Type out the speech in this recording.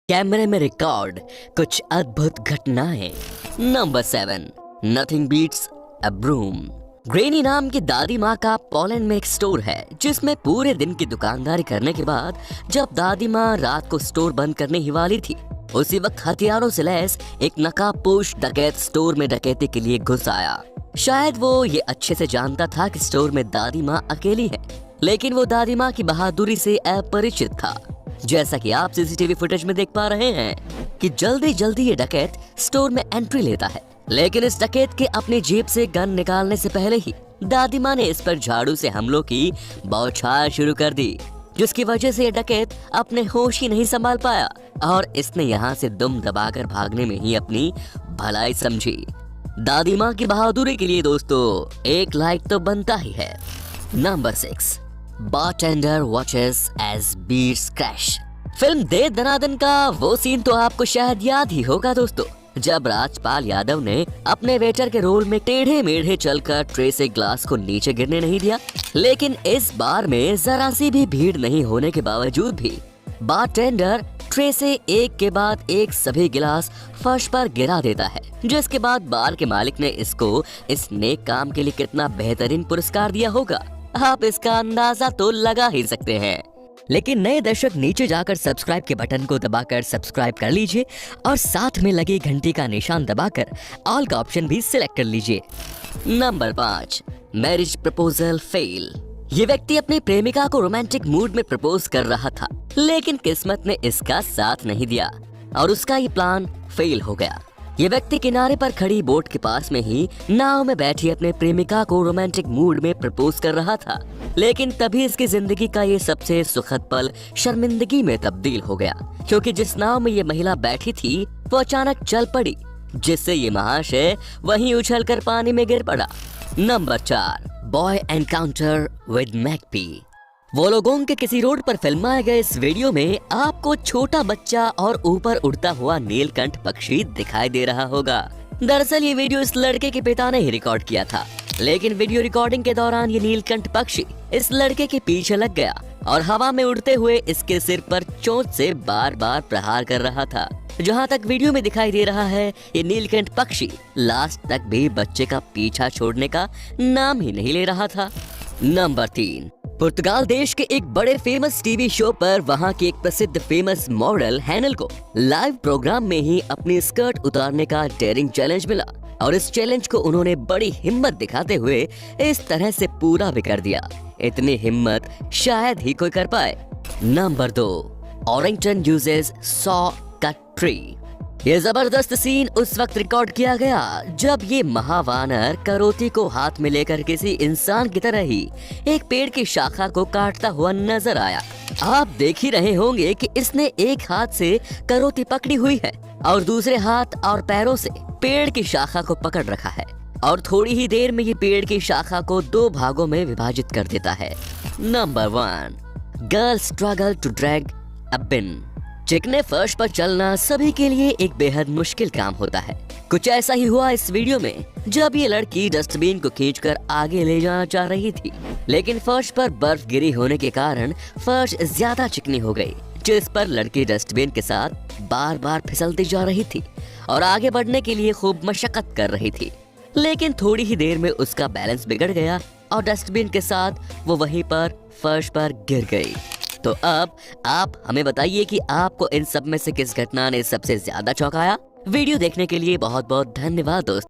कैमरे में रिकॉर्ड कुछ अद्भुत घटनाएं। Number 7, nothing beats a broom. Granny नाम की दादी माँ का पोलैंड में एक स्टोर है जिसमें पूरे दिन की दुकानदारी करने के बाद जब दादी माँ रात को स्टोर बंद करने ही वाली थी, उसी वक्त हथियारों से लैस एक नकाबपोश डकैत स्टोर में डकैती के लिए घुस आया। शायद वो ये अच्छे से जानता था कि स्टोर में दादी माँ अकेली है, लेकिन वो दादी माँ की बहादुरी से अपरिचित था। जैसा कि आप सीसीटीवी फुटेज में देख पा रहे हैं कि जल्दी जल्दी ये डकैत स्टोर में एंट्री लेता है, लेकिन इस डकैत के अपनी जेब से गन निकालने से पहले ही दादी माँ ने इस पर झाड़ू से हमलों की बौछार शुरू कर दी, जिसकी वजह से ये डकैत अपने होश ही नहीं संभाल पाया और इसने यहाँ से दुम दबाकर भागने में ही अपनी भलाई समझी। दादी माँ की बहादुरी के लिए दोस्तों एक लाइक तो बनता ही है। Number 6, bartender watches as beats crash. Film De Danadan का वो सीन तो आपको शायद याद ही होगा दोस्तों, जब राजपाल यादव ने अपने वेटर के रोल में टेढ़े मेढ़े चलकर ट्रे से ग्लास को नीचे गिरने नहीं दिया। लेकिन इस बार में जरा सी भी भीड़ नहीं होने के बावजूद भी बारटेंडर ट्रे से एक के बाद एक सभी गिलास फर्श पर गिरा देता है, जिसके बाद बार के मालिक ने इसको इस नेक काम के लिए कितना बेहतरीन पुरस्कार दिया होगा, आप इसका अंदाजा तो लगा ही सकते हैं। लेकिन नए दर्शक नीचे जाकर सब्सक्राइब के बटन को दबाकर सब्सक्राइब कर लीजिए और साथ में लगे घंटी का निशान दबाकर ऑल का ऑप्शन भी सिलेक्ट कर लीजिए। Number 5, marriage proposal fail. ये व्यक्ति अपनी प्रेमिका को रोमांटिक मूड में प्रपोज कर रहा था, लेकिन किस्मत ने इसका साथ नहीं दिया और उसका ये प्लान फेल हो गया। ये व्यक्ति किनारे पर खड़ी बोट के पास में ही नाव में बैठी अपने प्रेमिका को रोमांटिक मूड में प्रपोज कर रहा था, लेकिन तभी इसकी जिंदगी का ये सबसे सुखद पल शर्मिंदगी में तब्दील हो गया, क्योंकि जिस नाव में ये महिला बैठी थी वो अचानक चल पड़ी, जिससे ये महाशय वहीं उछलकर पानी में गिर पड़ा। Number 4, boy encounter with magpie. Wollongong के किसी रोड पर फिल्माए गए इस वीडियो में आपको छोटा बच्चा और ऊपर उड़ता हुआ नीलकंठ पक्षी दिखाई दे रहा होगा। दरअसल ये वीडियो इस लड़के के पिता ने ही रिकॉर्ड किया था, लेकिन वीडियो रिकॉर्डिंग के दौरान ये नीलकंठ पक्षी इस लड़के के पीछे लग गया और हवा में उड़ते हुए इसके सिर पर चोंच से बार बार प्रहार कर रहा था। जहाँ तक वीडियो में दिखाई दे रहा है, ये नीलकंठ पक्षी लास्ट तक भी बच्चे का पीछा छोड़ने का नाम ही नहीं ले रहा था। नंबर 3, पुर्तगाल देश के एक बड़े फेमस टीवी शो पर वहां की एक प्रसिद्ध फेमस मॉडल हैनल को लाइव प्रोग्राम में ही अपनी स्कर्ट उतारने का डेयरिंग चैलेंज मिला और इस चैलेंज को उन्होंने बड़ी हिम्मत दिखाते हुए इस तरह से पूरा भी कर दिया। इतनी हिम्मत शायद ही कोई कर पाए। Number 2, Orrington uses saw cut tree. ये जबरदस्त सीन उस वक्त रिकॉर्ड किया गया जब ये महावानर करोती को हाथ में लेकर किसी इंसान की तरह ही एक पेड़ की शाखा को काटता हुआ नजर आया। आप देख ही रहे होंगे कि इसने एक हाथ से करोती पकड़ी हुई है और दूसरे हाथ और पैरों से पेड़ की शाखा को पकड़ रखा है और थोड़ी ही देर में ये पेड़ की शाखा को 2 भागों में विभाजित कर देता है। Number 1, girl struggle to drag a bin. चिकने फर्श पर चलना सभी के लिए एक बेहद मुश्किल काम होता है। कुछ ऐसा ही हुआ इस वीडियो में जब ये लड़की डस्टबिन को खींचकर आगे ले जाना चाह रही थी, लेकिन फर्श पर बर्फ गिरी होने के कारण फर्श ज्यादा चिकनी हो गई, जिस पर लड़की डस्टबिन के साथ बार बार फिसलती जा रही थी और आगे बढ़ने के लिए खूब मशक्कत कर रही थी, लेकिन थोड़ी ही देर में उसका बैलेंस बिगड़ गया और डस्टबिन के साथ वो वहीं पर फर्श पर गिर गई। तो अब आप हमें बताइए कि आपको इन सब में से किस घटना ने सबसे ज्यादा चौंकाया। वीडियो देखने के लिए बहुत बहुत धन्यवाद दोस्तों।